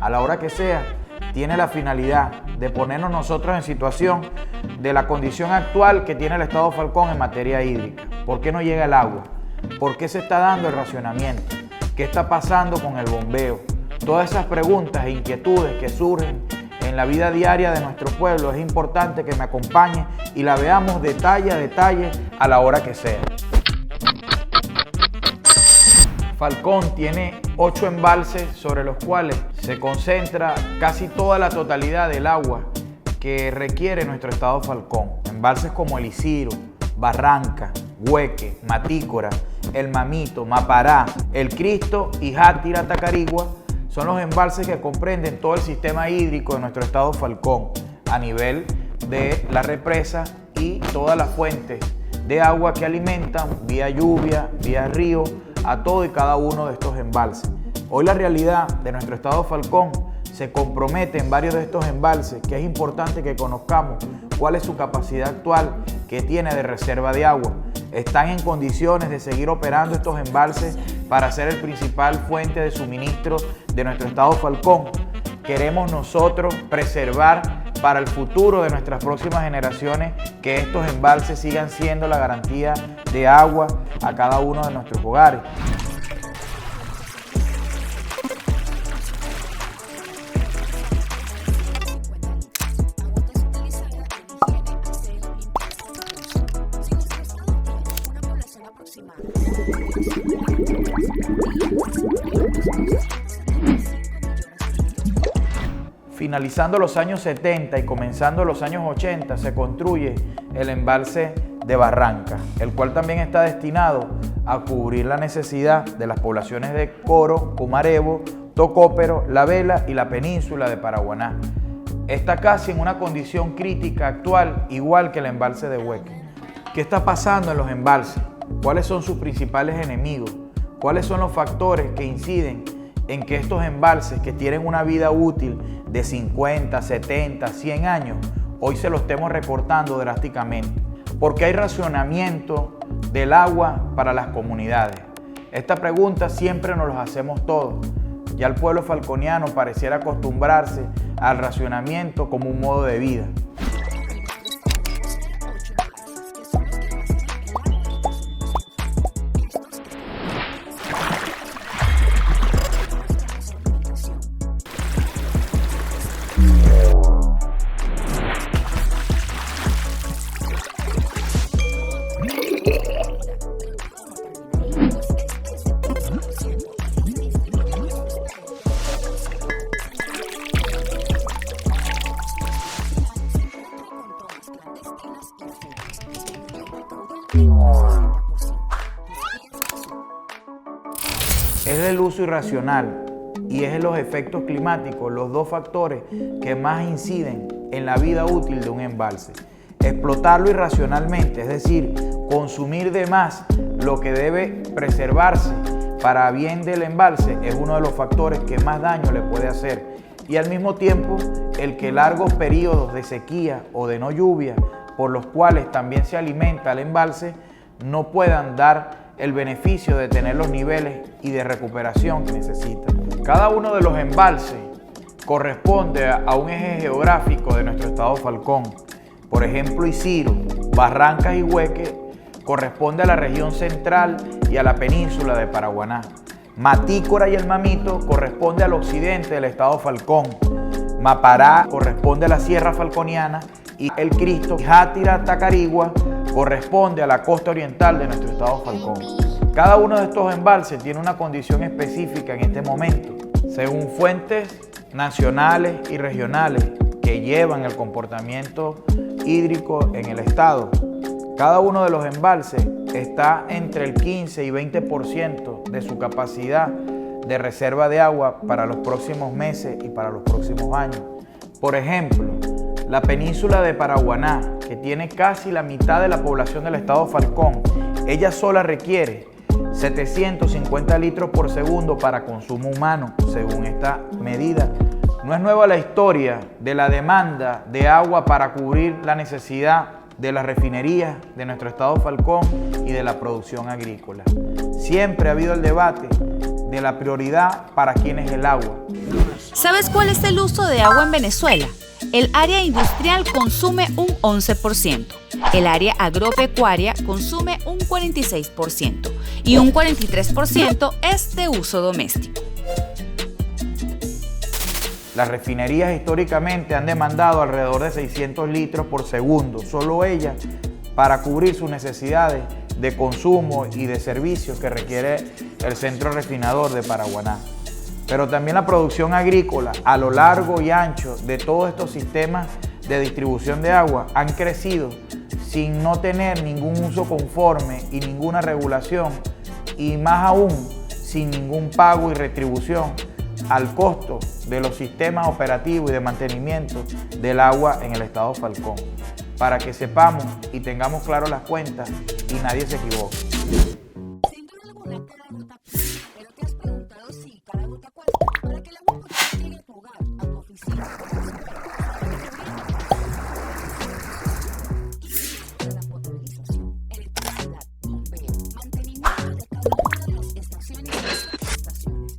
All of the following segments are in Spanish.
a la hora que sea, tiene la finalidad de ponernos nosotros en situación de la condición actual que tiene el Estado Falcón en materia hídrica. ¿Por qué no llega el agua? ¿Por qué se está dando el racionamiento? ¿Qué está pasando con el bombeo? Todas esas preguntas e inquietudes que surgen en la vida diaria de nuestro pueblo, es importante que me acompañe y la veamos detalle a detalle a la hora que sea. Falcón tiene 8 embalses sobre los cuales se concentra casi toda la totalidad del agua que requiere nuestro estado Falcón. Embalses como El Isiro, Barranca, Hueque, Matícora, El Mamito, Mapará, El Cristo y Játira Tacarigua son los embalses que comprenden todo el sistema hídrico de nuestro estado Falcón a nivel de la represa y todas las fuentes de agua que alimentan vía lluvia, vía río, a todo y cada uno de estos embalses. Hoy la realidad de nuestro estado Falcón se compromete en varios de estos embalses, que es importante que conozcamos cuál es su capacidad actual que tiene de reserva de agua. Están en condiciones de seguir operando estos embalses para ser el principal fuente de suministro de nuestro estado Falcón. Queremos nosotros preservar para el futuro de nuestras próximas generaciones que estos embalses sigan siendo la garantía de agua a cada uno de nuestros hogares. Finalizando los años 70 y comenzando los años 80 se construye el embalse de Barranca, el cual también está destinado a cubrir la necesidad de las poblaciones de Coro, Cumarebo, Tocópero, La Vela y la península de Paraguaná. Está casi en una condición crítica actual, igual que el embalse de Hueque. ¿Qué está pasando en los embalses? ¿Cuáles son sus principales enemigos? ¿Cuáles son los factores que inciden en que estos embalses que tienen una vida útil de 50, 70, 100 años, hoy se los estemos recortando drásticamente? Porque hay racionamiento del agua para las comunidades. Esta pregunta siempre nos la hacemos todos. Ya el pueblo falconiano pareciera acostumbrarse al racionamiento como un modo de vida. Es el uso irracional y es los efectos climáticos los dos factores que más inciden en la vida útil de un embalse. Explotarlo irracionalmente, es decir, consumir de más lo que debe preservarse para bien del embalse, es uno de los factores que más daño le puede hacer. Y al mismo tiempo, el que largos periodos de sequía o de no lluvia, por los cuales también se alimenta el embalse, no puedan dar el beneficio de tener los niveles y de recuperación que necesitan. Cada uno de los embalses corresponde a un eje geográfico de nuestro estado Falcón. Por ejemplo, Isiro, Barrancas y Hueque corresponde a la región central y a la península de Paraguaná. Matícora y El Mamito corresponde al occidente del estado Falcón. Mapará corresponde a la sierra falconiana y El Cristo y Játira Tacarigua corresponde a la costa oriental de nuestro estado Falcón. Cada uno de estos embalses tiene una condición específica en este momento, según fuentes nacionales y regionales que llevan el comportamiento hídrico en el estado. Cada uno de los embalses está entre el 15 y 20% de su capacidad de reserva de agua para los próximos meses y para los próximos años. Por ejemplo, la península de Paraguaná, que tiene casi la mitad de la población del estado Falcón, ella sola requiere 750 litros por segundo para consumo humano, según esta medida. No es nueva la historia de la demanda de agua para cubrir la necesidad de las refinerías de nuestro estado Falcón y de la producción agrícola. Siempre ha habido el debate de la prioridad para quién es el agua. ¿Sabes cuál es el uso de agua en Venezuela? El área industrial consume un 11%, el área agropecuaria consume un 46% y un 43% es de uso doméstico. Las refinerías históricamente han demandado alrededor de 600 litros por segundo, solo ellas, para cubrir sus necesidades de consumo y de servicios que requiere el centro refinador de Paraguaná. Pero también la producción agrícola a lo largo y ancho de todos estos sistemas de distribución de agua han crecido sin no tener ningún uso conforme y ninguna regulación, y más aún sin ningún pago y retribución al costo de los sistemas operativos y de mantenimiento del agua en el estado Falcón, para que sepamos y tengamos claro las cuentas y nadie se equivoque. Sin duda alguna, cada gota cuenta, pero te has preguntado si cada gota cuenta para que el agua potable llegue a tu hogar, a tu oficina, la potabilización, electricidad, bombeo, mantenimiento de cada una de las estaciones y subestaciones.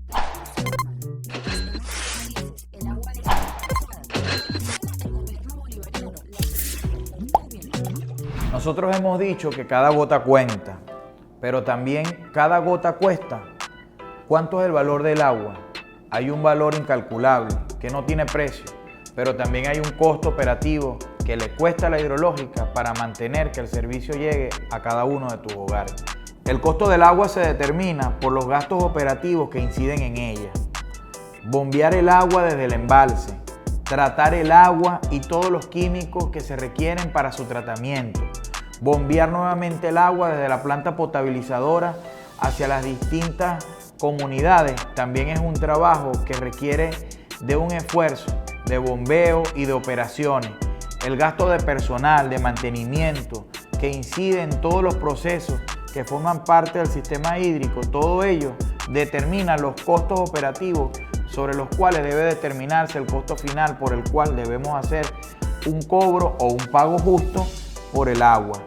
El agua es el gobierno bolivariano, Nosotros hemos dicho que cada gota cuenta, pero también cada gota cuesta. ¿Cuánto es el valor del agua? Hay un valor incalculable que no tiene precio, pero también hay un costo operativo que le cuesta a la hidrológica para mantener que el servicio llegue a cada uno de tus hogares. El costo del agua se determina por los gastos operativos que inciden en ella. Bombear el agua desde el embalse, tratar el agua y todos los químicos que se requieren para su tratamiento, bombear nuevamente el agua desde la planta potabilizadora hacia las distintas comunidades, también es un trabajo que requiere de un esfuerzo de bombeo y de operaciones. El gasto de personal, de mantenimiento, que incide en todos los procesos que forman parte del sistema hídrico, todo ello determina los costos operativos sobre los cuales debe determinarse el costo final por el cual debemos hacer un cobro o un pago justo por el agua.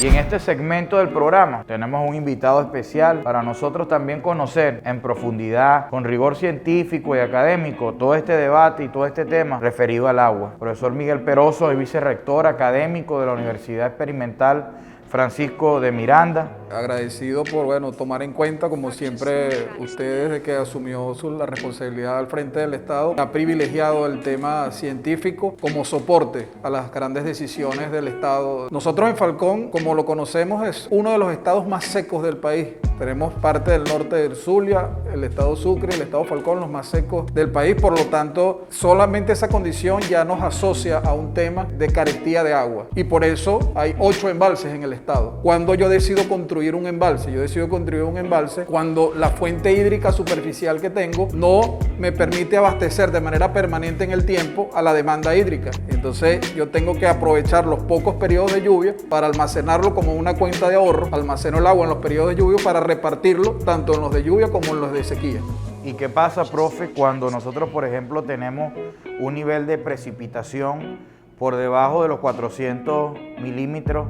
Y en este segmento del programa tenemos un invitado especial para nosotros también conocer en profundidad, con rigor científico y académico, todo este debate y todo este tema referido al agua. Profesor Miguel Peroso es vicerrector académico de la Universidad Experimental Francisco de Miranda. Agradecido por tomar en cuenta, como siempre, ustedes de que asumió la responsabilidad al frente del Estado, ha privilegiado el tema científico como soporte a las grandes decisiones del Estado. Nosotros en Falcón, como lo conocemos, es uno de los estados más secos del país. Tenemos parte del norte del Zulia, el estado Sucre, el estado Falcón, los más secos del país. Por lo tanto, solamente esa condición ya nos asocia a un tema de carestía de agua. Y por eso hay 8 embalses en el estado. Cuando yo decido construir un embalse, cuando la fuente hídrica superficial que tengo no me permite abastecer de manera permanente en el tiempo a la demanda hídrica. Entonces yo tengo que aprovechar los pocos periodos de lluvia para almacenarlo como una cuenta de ahorro. Almaceno el agua en los periodos de lluvia para repartirlo tanto en los de lluvia como en los de sequía. ¿Y qué pasa, profe, cuando nosotros, por ejemplo, tenemos un nivel de precipitación por debajo de los 400 milímetros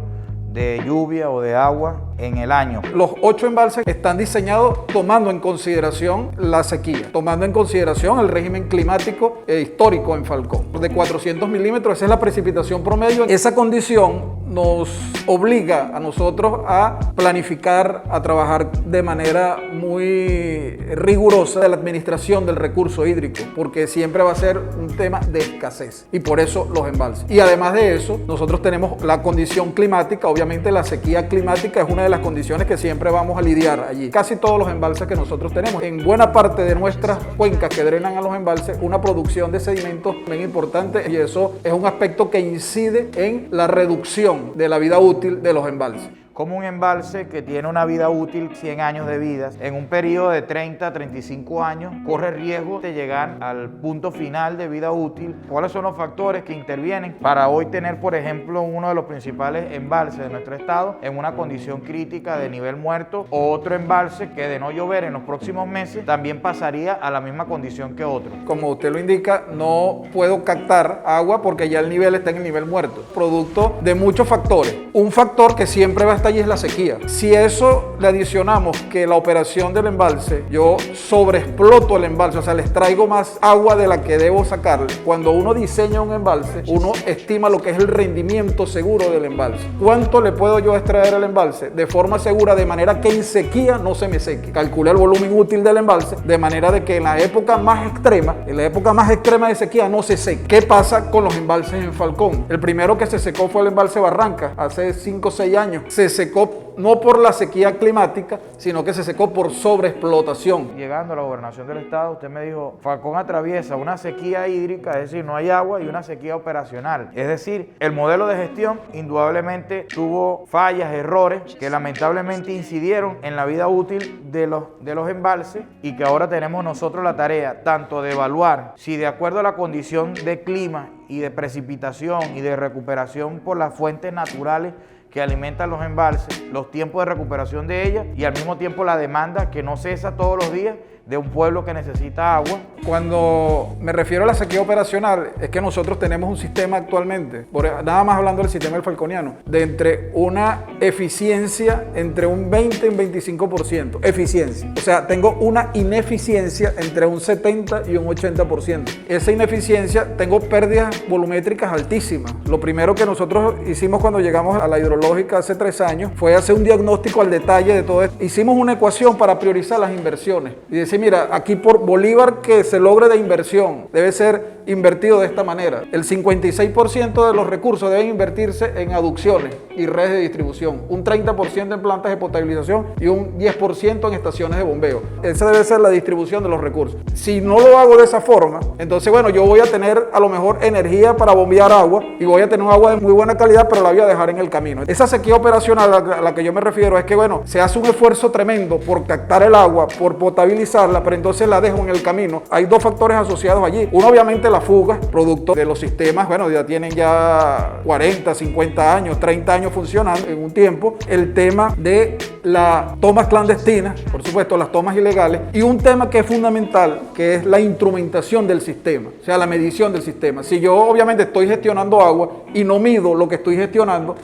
de lluvia o de agua en el año? Los 8 embalses están diseñados tomando en consideración la sequía, tomando en consideración el régimen climático histórico en Falcón. De 400 milímetros, esa es la precipitación promedio. Esa condición nos obliga a nosotros a planificar, a trabajar de manera muy rigurosa de la administración del recurso hídrico, porque siempre va a ser un tema de escasez, y por eso los embalses. Y además de eso, nosotros tenemos la condición climática. Obviamente la sequía climática es una de las condiciones que siempre vamos a lidiar allí. Casi todos los embalses que nosotros tenemos, en buena parte de nuestras cuencas que drenan a los embalses, una producción de sedimentos bien importante, y eso es un aspecto que incide en la reducción de la vida útil de los embalses. Como un embalse que tiene una vida útil 100 años de vida, en un periodo de 30 a 35 años, corre riesgo de llegar al punto final de vida útil. ¿Cuáles son los factores que intervienen para hoy tener, por ejemplo, uno de los principales embalses de nuestro estado en una condición crítica de nivel muerto, o otro embalse que de no llover en los próximos meses también pasaría a la misma condición que otro? Como usted lo indica, no puedo captar agua porque ya el nivel está en el nivel muerto, producto de muchos factores. Un factor que siempre va a estar está allí es la sequía. Si eso le adicionamos que la operación del embalse, yo sobreexploto el embalse, o sea, les traigo más agua de la que debo sacarle. Cuando uno diseña un embalse, uno estima lo que es el rendimiento seguro del embalse. ¿Cuánto le puedo yo extraer al embalse de forma segura, de manera que en sequía no se me seque? Calculé el volumen útil del embalse, de manera de que en la época más extrema de sequía no se seque. ¿Qué pasa con los embalses en Falcón? El primero que se secó fue el embalse Barranca, hace 5 o 6 años. Se secó no por la sequía climática, sino que se secó por sobreexplotación. Llegando a la gobernación del estado, usted me dijo, Falcón atraviesa una sequía hídrica, es decir, no hay agua, y una sequía operacional. Es decir, el modelo de gestión indudablemente tuvo fallas, errores, que lamentablemente incidieron en la vida útil de los embalses, y que ahora tenemos nosotros la tarea tanto de evaluar si de acuerdo a la condición de clima y de precipitación y de recuperación por las fuentes naturales que alimentan los embalses, los tiempos de recuperación de ellas y al mismo tiempo la demanda que no cesa todos los días de un pueblo que necesita agua. Cuando me refiero a la sequía operacional, es que nosotros tenemos un sistema actualmente, nada más hablando del sistema del Falconiano, de entre una eficiencia entre un 20 y un 25%. Eficiencia. O sea, tengo una ineficiencia entre un 70 y un 80%. Esa ineficiencia, tengo pérdidas volumétricas altísimas. Lo primero que nosotros hicimos cuando llegamos a la hidrológica hace 3 años fue hacer un diagnóstico al detalle de todo esto. Hicimos una ecuación para priorizar las inversiones y decir, mira, aquí por bolívar que se logre de inversión debe ser invertido de esta manera. El 56% de los recursos deben invertirse en aducciones y redes de distribución, un 30% en plantas de potabilización y un 10% en estaciones de bombeo. Esa debe ser la distribución de los recursos. Si no lo hago de esa forma, entonces bueno, yo voy a tener a lo mejor energía para bombear agua y voy a tener un agua de muy buena calidad, pero la voy a dejar en el camino. Esa sequía operacional a la que yo me refiero es que bueno, se hace un esfuerzo tremendo por captar el agua, por potabilizarla, pero entonces la dejo en el camino. Hay 2 factores asociados allí. Uno, obviamente, la fuga, producto de los sistemas, bueno, ya tienen ya 40, 50 años, 30 años funcionando en un tiempo. El tema de las tomas clandestinas, por supuesto, las tomas ilegales, y un tema que es fundamental, que es la instrumentación del sistema, o sea, la medición del sistema. Si yo, obviamente, estoy gestionando agua y no mido lo que estoy gestionando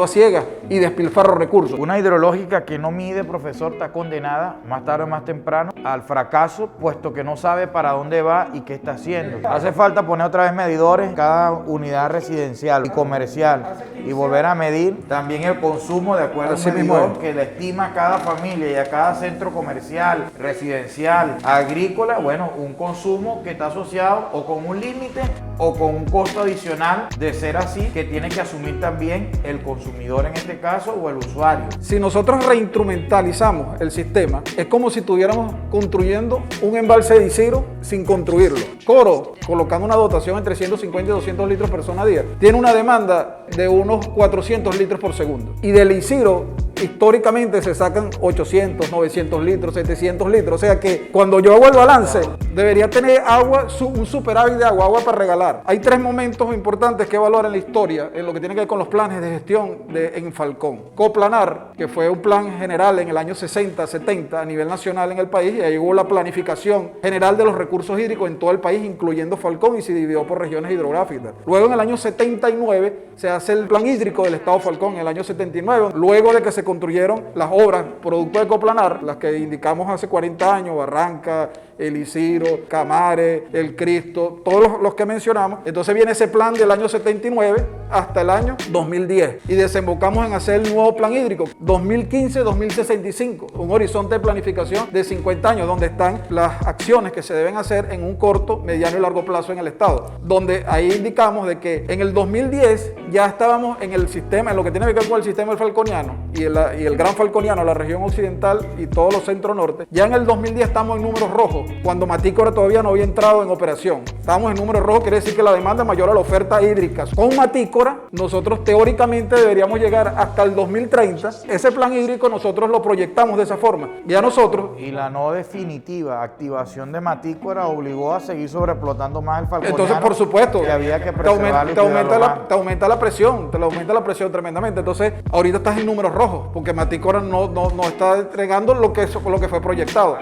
a ciegas y despilfarro recursos. Una hidrológica que no mide, profesor, está condenada más tarde o más temprano al fracaso, puesto que no sabe para dónde va y qué está haciendo. Hace falta poner otra vez medidores en cada unidad residencial y comercial y volver a medir también el consumo de acuerdo a un medidor que le estima a cada familia y a cada centro comercial, residencial, agrícola, bueno, un consumo que está asociado o con un límite o con un costo adicional, de ser así, que tiene que asumir también el consumidor en este caso o el usuario. Si nosotros reinstrumentalizamos el sistema, es como si estuviéramos construyendo un embalse de Isidro sin construirlo. Coro, colocando una dotación entre 150 y 200 litros por persona a día, tiene una demanda de unos 400 litros por segundo. Y del Isidro, históricamente se sacan 800, 900 litros, 700 litros. O sea que cuando yo hago el balance, debería tener agua, un superávit de agua para regalar. Hay 3 momentos importantes que evaluar en la historia, en lo que tiene que ver con los planes de gestión en Falcón. Coplanar, que fue un plan general en el año 60, 70 a nivel nacional en el país, y ahí hubo la planificación general de los recursos hídricos en todo el país, incluyendo Falcón, y se dividió por regiones hidrográficas. Luego en el año 79 se hace el plan hídrico del estado Falcón en el año 79, luego de que se construyeron las obras producto de Coplanar, las que indicamos hace 40 años, Barranca, el Isidro, Camares, el Cristo, todos los que mencionamos. Entonces viene ese plan del año 79 hasta el año 2010 y desembocamos en hacer el nuevo plan hídrico 2015-2065, un horizonte de planificación de 50 años donde están las acciones que se deben hacer en un corto, mediano y largo plazo en el estado, donde ahí indicamos de que en el 2010 ya estábamos en el sistema, en lo que tiene que ver con el sistema del Falconiano y el Gran Falconiano, la región occidental y todos los centro norte. Ya en el 2010 estamos en números rojos, cuando Matícora todavía no había entrado en operación. Estábamos en números rojos, quiere decir que la demanda es mayor a la oferta hídrica. Con Matícora, nosotros teóricamente deberíamos llegar hasta el 2030. Ese plan hídrico nosotros lo proyectamos de esa forma. Ya nosotros... Y la no definitiva activación de Matícora obligó a seguir sobreexplotando más el Falconiano. Entonces, por supuesto, que había que te aumenta la presión tremendamente. Entonces, ahorita estás en números rojos, porque Matícora no está entregando lo que fue proyectado.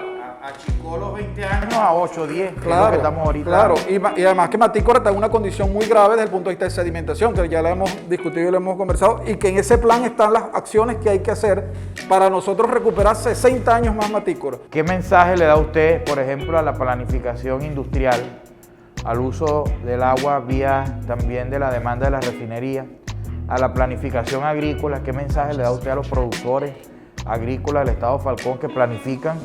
achicó los 20 años a 8, 10, que es lo Claro, que estamos ahorita. claro. Y además que Matícora está en una condición muy grave desde el punto de vista de sedimentación, que ya la hemos discutido y lo hemos conversado, y que en ese plan están las acciones que hay que hacer para nosotros recuperar 60 años más Matícora. ¿Qué mensaje le da usted, por ejemplo, a la planificación industrial, al uso del agua vía también de la demanda de la refinería, a la planificación agrícola? ¿Qué mensaje le da usted a los productores agrícolas del estado Falcón que planifican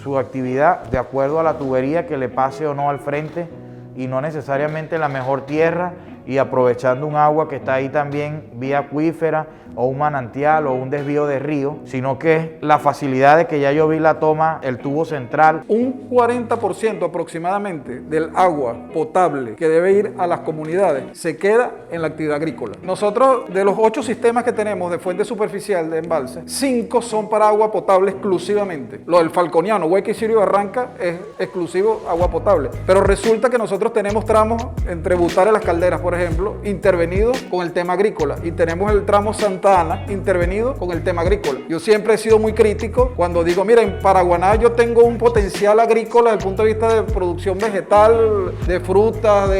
su actividad de acuerdo a la tubería que le pase o no al frente y no necesariamente la mejor tierra y aprovechando un agua que está ahí también vía acuífera o un manantial o un desvío de río, sino que la facilidad de que ya yo vi la toma, el tubo central? Un 40% aproximadamente del agua potable que debe ir a las comunidades se queda en la actividad agrícola. Nosotros, de los 8 sistemas que tenemos de fuente superficial de embalse, 5 son para agua potable exclusivamente. Lo del Falconiano, Hueca, Sirio y Barranca es exclusivo agua potable. Pero resulta que nosotros tenemos tramos entre Butare y Las Calderas, por ejemplo, intervenidos con el tema agrícola. Y tenemos el tramo Santa Ana intervenido con el tema agrícola. Yo siempre he sido muy crítico cuando digo, mira, en Paraguaná yo tengo un potencial agrícola desde el punto de vista de producción vegetal, de frutas,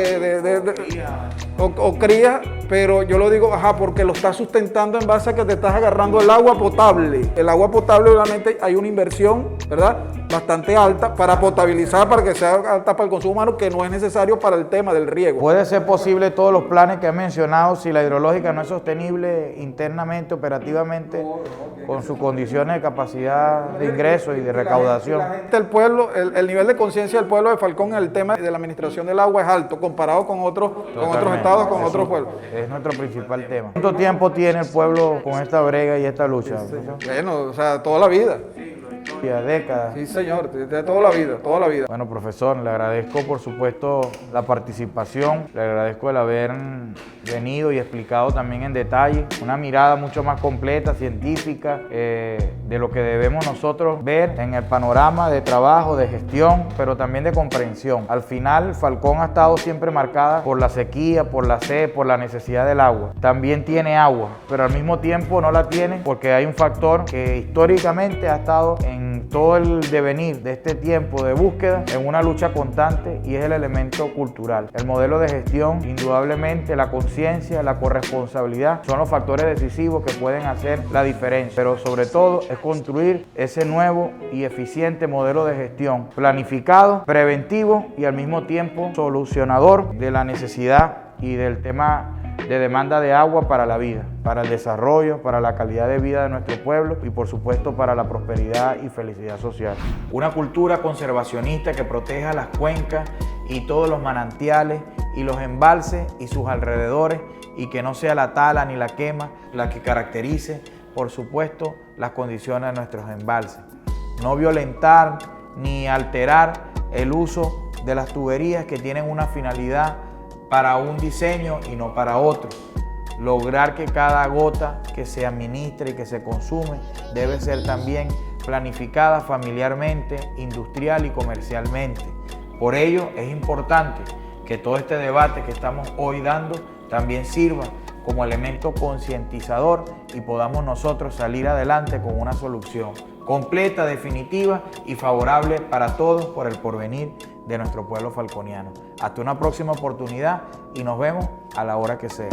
o cría, pero yo lo digo, porque lo estás sustentando en base a que te estás agarrando el agua potable. El agua potable, obviamente, hay una inversión, ¿verdad?, bastante alta para potabilizar, para que sea alta para el consumo humano, que no es necesario para el tema del riego. ¿Puede ser posible todos los planes que he mencionado si la hidrológica no es sostenible internamente, operativamente, con sus condiciones de capacidad de ingreso y de recaudación? La gente del pueblo, el nivel de conciencia del pueblo de Falcón en el tema de la administración del agua es alto comparado con otros estados, con otros pueblos. Es nuestro principal tema. ¿Cuánto tiempo tiene el pueblo con esta brega y esta lucha? Bueno, o sea, toda la vida. Décadas. Sí, señor, de toda la vida, toda la vida. Bueno, profesor, le agradezco por supuesto la participación, le agradezco el haber venido y explicado también en detalle una mirada mucho más completa, científica, de lo que debemos nosotros ver en el panorama de trabajo, de gestión, pero también de comprensión. Al final, Falcón ha estado siempre marcada por la sequía, por la sed, por la necesidad del agua. También tiene agua, pero al mismo tiempo no la tiene porque hay un factor que históricamente ha estado en todo el devenir de este tiempo de búsqueda, en una lucha constante, y es el elemento cultural. El modelo de gestión, indudablemente, la conciencia, la corresponsabilidad son los factores decisivos que pueden hacer la diferencia, pero sobre todo es construir ese nuevo y eficiente modelo de gestión planificado, preventivo y al mismo tiempo solucionador de la necesidad y del tema de demanda de agua para la vida, para el desarrollo, para la calidad de vida de nuestro pueblo y por supuesto para la prosperidad y felicidad social. Una cultura conservacionista que proteja las cuencas y todos los manantiales y los embalses y sus alrededores, y que no sea la tala ni la quema la que caracterice, por supuesto, las condiciones de nuestros embalses. No violentar ni alterar el uso de las tuberías que tienen una finalidad para un diseño y no para otro. Lograr que cada gota que se administre y que se consume debe ser también planificada familiarmente, industrial y comercialmente. Por ello es importante que todo este debate que estamos hoy dando también sirva como elemento concientizador y podamos nosotros salir adelante con una solución completa, definitiva y favorable para todos por el porvenir de nuestro pueblo falconiano. Hasta una próxima oportunidad y nos vemos a la hora que sea.